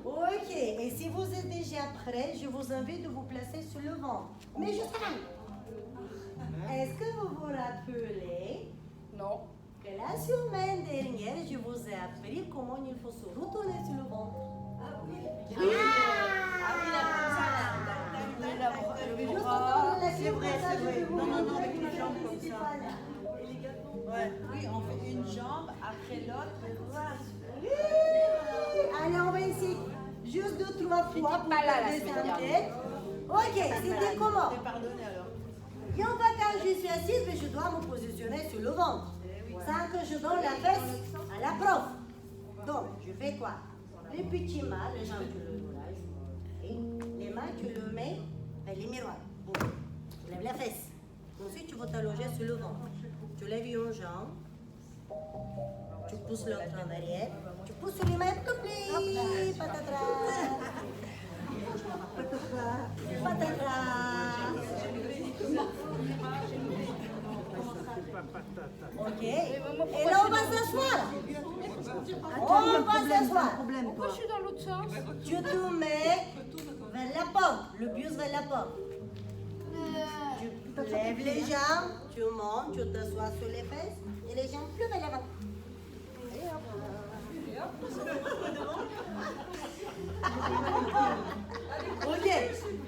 Ok, et si vous êtes déjà prêts, je vous invite de vous placer sur le ventre. Mais je Est-ce que vous vous rappelez Non. que la semaine dernière, je vous ai appris comment il faut se retourner sur le ventre? Juste entendre la C'est vrai, ça, c'est je vrai. vais vous Non, non, montrer non, avec les madame jambes comme principale. Ouais. Oui, on fait une jambe après l'autre. Oui, Juste 2-3 fois pour pas là, la descendre semaine la tête. Ok, c'était comment? Pardonnez alors. Et on va quand je suis assise, mais je dois me positionner sur le ventre. Sans que je donne la fesse à la prof. Donc, je fais quoi? Les petits mains, les jambes, tu le roulage. Et les mains, tu le mets vers les miroirs. Bon, tu lèves la fesse. Ensuite, tu vas t'allonger sur le ventre. Tu lèves une jambe. Tu pousses l'autre en arrière. Tu pousses sur les mains, tout pli. Patatras. Patatras. Ok. Et là, on va s'asseoir. On va s'asseoir. Pourquoi je suis dans l'autre sens? Tu te mets vers la porte, le buste vers la porte. Tu lèves les jambes, tu montes, tu t'assois sur les fesses et les jambes plus vers l'avant. Et hop. Ok.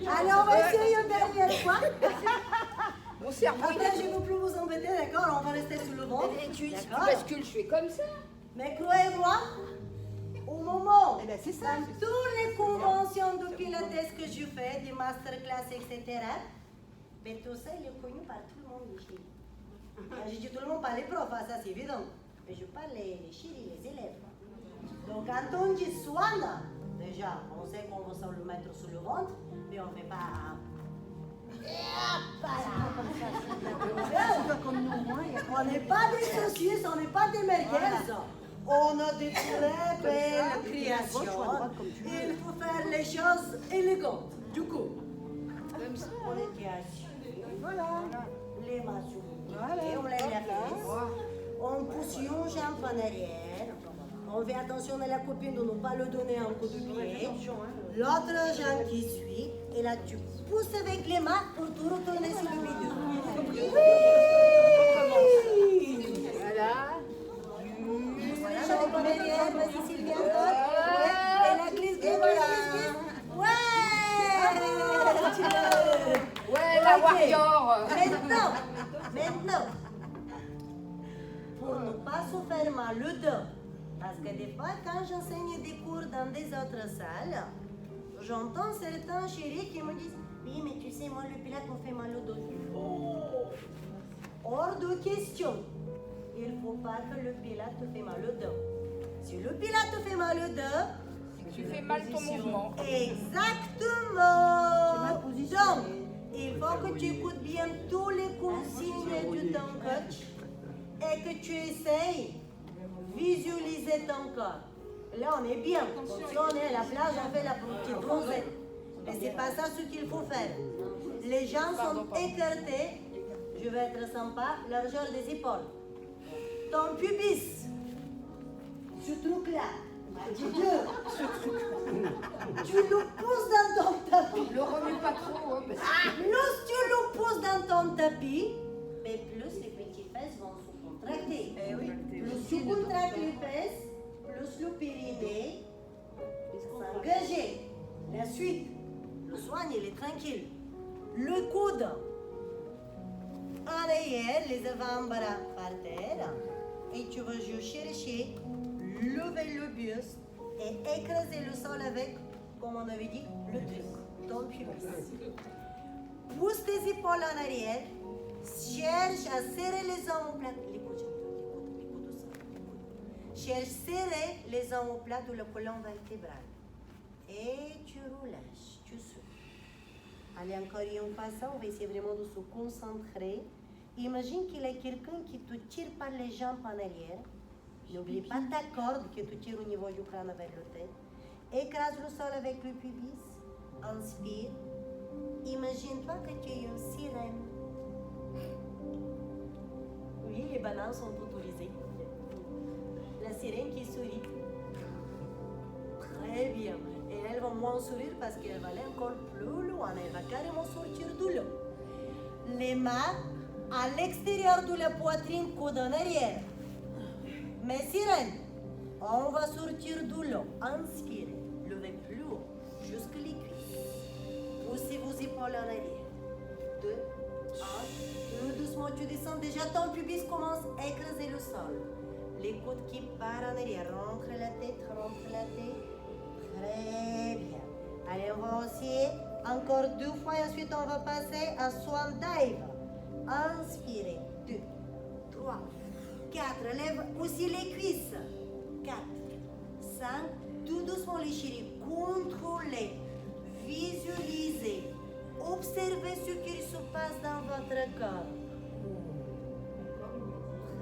Allez, on va essayer une dernière fois. Mon cerveau, Après, je ne veux plus vous embêter, d'accord? On va rester sur le ventre. Et tu D'accord. bascules, je fais comme ça. Mais croyez-moi, au moment, Eh ben, c'est ça, dans toutes les conventions de pilates que je fais, des masterclass, etc., mais tout ça, il est connu par tout le monde ici. Quand je dis tout le monde, pas les profs, hein, ça c'est évident. Mais je parle les chéris, les élèves. Donc quand on dit swan, déjà, on sait qu'on va se le mettre sur le ventre, mais on ne fait pas... C'est pas comme nous, moi. On n'est pas des saucisses, on n'est pas des merguez. On a des très belles créations. Il faut faire les choses élégantes. Du coup, on est assis. Voilà. Les mains sur le pied, on lève la fesse. On pousse une jambe en arrière. On fait attention à la copine de ne pas le donner un coup de pied. L'autre jambe qui suit. Et là, tu pousses avec les mains pour te retourner sur le milieu. Oui. Voilà. Les jambes en arrière, vas-y Sylvia, encore. Ouais. Et la glisse, glisse, glisse. Ouais. Ouais, la Ok. warrior. Maintenant, pour ne pas se faire mal le dos, parce que des fois, quand j'enseigne des cours dans des autres salles, j'entends certains chéris qui me disent « Oui, mais tu sais, moi, le pilates me fait mal au dos. » Hors de question. Il ne faut pas que le pilates te fait mal au dos. Si le pilates te fait mal au dos, Tu fais mal ton mouvement. exactement. Donc, il faut que tu écoutes bien tous les consignes de ton coach et que tu essayes de visualiser ton corps. Là, on est bien. Si on est à la plage, on fait la petite bronzette. Mais c'est pas ça ce qu'il faut faire. Les jambes sont écartées. Je vais être sympa. Largeur des épaules. Ton pubis. Ce truc-là. Tu le pousses dans ton tapis. Le remue pas trop. Hein, parce que... Plus tu le pousses dans ton tapis, mais plus les petites fesses vont se contracter. Plus tu contractes les fesses, plus le périnée s'engager. La suite, le soin, il est tranquille. Le coude en arrière, les avant-bras par terre, et tu vas juste chercher, lever le buste et écraser le sol avec, comme on avait dit, le truc, ton pubis. Pousse tes épaules en arrière, cherche à serrer les omoplates. Les coudes au sol. Cherche à serrer les omoplates ou le colonne vertébrale. Et tu relâches, tu souffles. Allez, encore une fois, ça, on va essayer vraiment de se concentrer. Imagine qu'il y a quelqu'un qui te tire par les jambes en arrière. N'oublie pas ta corde que tu tires au niveau du crâne vers le tête. Écrase le sol avec le pubis. Inspire. Imagine-toi que tu es une sirène. Oui, les bananes sont autorisées. La sirène qui sourit. Très bien. Et elle va moins sourire parce qu'elle va aller encore plus loin. Elle va carrément sortir de l'eau. Les mains à l'extérieur de la poitrine, coude en arrière. Mais sirène, on va sortir de l'eau. Inspirez. Levez plus haut, jusque les cuisses. Poussez vos épaules en arrière. 2, 1. Plus doucement, tu descends. Déjà, ton pubis commence à écraser le sol. Les coudes qui partent en arrière. Rentre la tête, rentre la tête. Très bien. Allez, on va aussi encore 2 fois et ensuite on va passer à swan dive. Inspirez. 2, 3, 4. Lève aussi les cuisses. 4, 5. Tout doucement les chéris. Contrôlez. Visualisez. Observez ce qui se passe dans votre corps.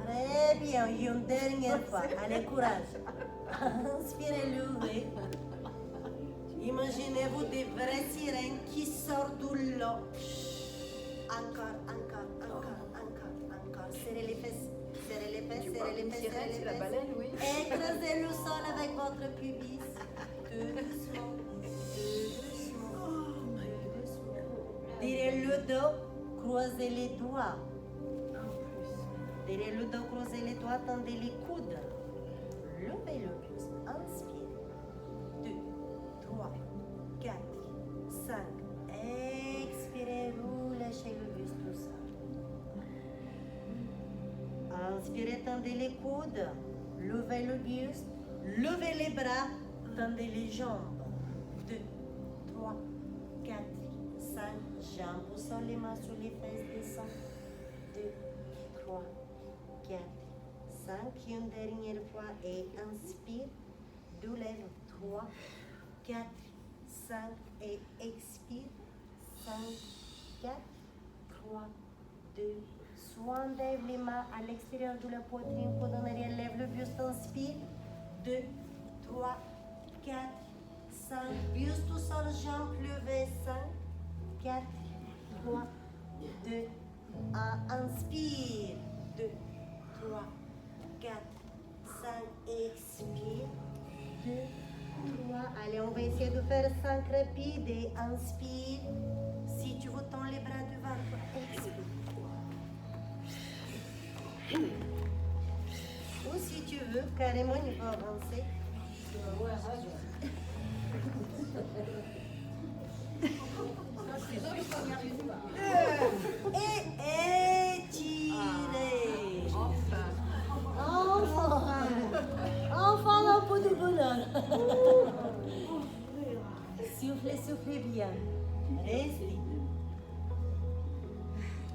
Très bien. Une dernière fois. Allez, courage. Inspirez, levez. Imaginez-vous des vraies sirènes qui sortent de l'eau. Encore, encore, encore, encore, encore. Serrez les fesses. Serrez les fesses, serrez les fesses, serrez les fesses. La baleine, oui. Écrasez le sol avec votre pubis. Doucement, doucement, doucement. Derrière le dos, croisez les doigts. Derrière le dos, croisez les doigts, tendez les coudes. Levez le buste. Inspire. 2, 3, 4, 5. Expirez, vous lâchez le buste tout seul. Inspirez, tendez les coudes. Levez le buste. Levez les bras. Tendez les jambes. 2, 3, 4, 5. Jambes au sol, les mains sur les fesses. Descend. 2, 3, 4, 5. Une dernière fois et inspire. 2 lèvres. 3, 4, 5 et expire. 5, 4, 3, 2. Swan lève les mains à l'extérieur de la poitrine. Coude en arrière, lève le buste. Inspire. 2, 3, 4, 5. Buste au sol, jambes levées. 5, 4, 3, 2, 1. Inspire. 2, 3, 4, 5. Expire. 2, 3. Allez, on va essayer de faire 5 rapides et inspire. Si tu veux tends les bras devant toi, expire. Ou si tu veux, carrément, il faut avancer. Et étirez. Enfin un peu de bonheur. Soufflez, soufflez bien. Restez.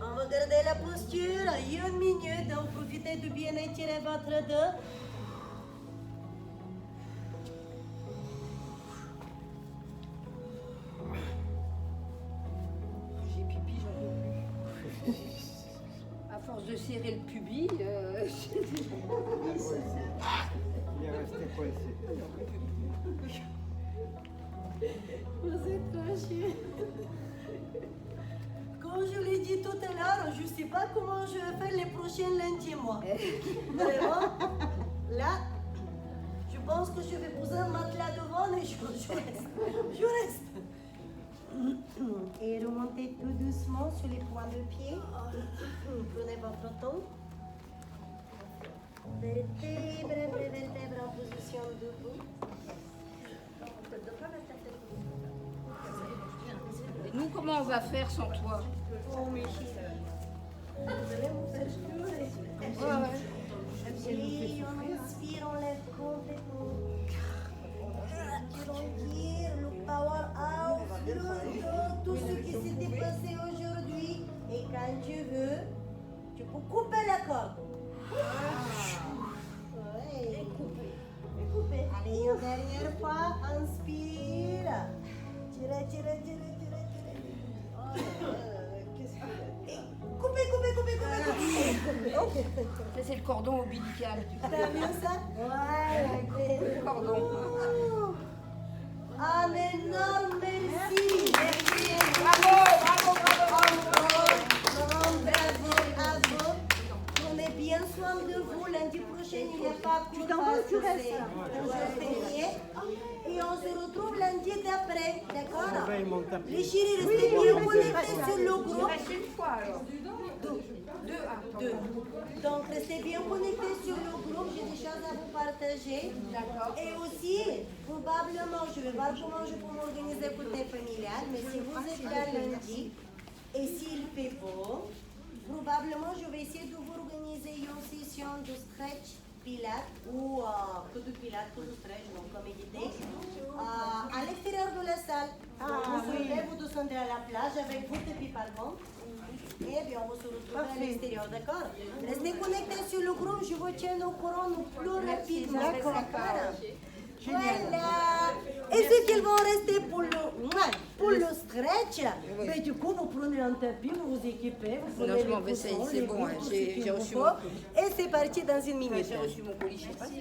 On va garder la posture 1 minute, donc profitez de bien étirer votre dos. J'ai pipi, j'en peux plus. À force de serrer le pubis, Il est resté coincé. Vous êtes lâchés. Comme je l'ai dit tout à l'heure, je ne sais pas comment je vais faire les prochains lundis, moi. Vraiment, là, je pense que je vais poser un matelas devant et je reste. Je reste. Et remontez tout doucement sur les points de pied. Prenez votre temps. Vertèbre, vertèbre en position debout. Et nous, comment on va faire sans toi? Oh, mes chéris. Vous allez vous faire pleurer. Et on inspire, on lève complètement. On tire le power out, tout ce qui s'était passé aujourd'hui. Et quand tu veux, tu peux couper la corde. Ouais. Couper. Allez, une dernière fois, inspire. Tirez, tirez, tirez, tirez, tirez. Oh, qu'est-ce que Coupez. Ça, c'est le cordon ombilical. T'as vu ça? Ouais, Le cordon. Un énorme merci. Bravo. Bravo à vous. Prenez bien soin de vous. Lundi prochain, il n'y a pas cours. Tu t'en vas ou tu restes? On va férié. Et on se retrouve lundi d'après. D'accord? Surveille mon tapis. Les chéris, restez bien connectés sur le Il groupe. reste une fois alors. Deux. Donc, restez bien connectés sur le groupe. J'ai des choses à vous partager. D'accord. Et aussi, probablement, je vais voir comment je peux m'organiser côté familial. Mais si vous êtes là lundi, et s'il fait beau, probablement, je vais essayer de vous organiser une session de stretch pilates ou que du pilates, que du stretch, donc comme idée, à l'extérieur de la salle. Vous sortez, vous descendez à la plage avec vos tapis par contre. Et bien, on va se retrouver à l'extérieur, d'accord? Restez connectés sur le groupe, je vous tiens au courant le plus rapidement. D'accord. Voilà. Et ceux qui vont rester pour le stretch, ben, du coup, vous prenez un tapis, vous vous équipez, vous prenez Non, je m'en vais, c'est bon, j'ai reçu mon colis. Et c'est parti dans une minute. J'ai reçu mon colis, je sais pas.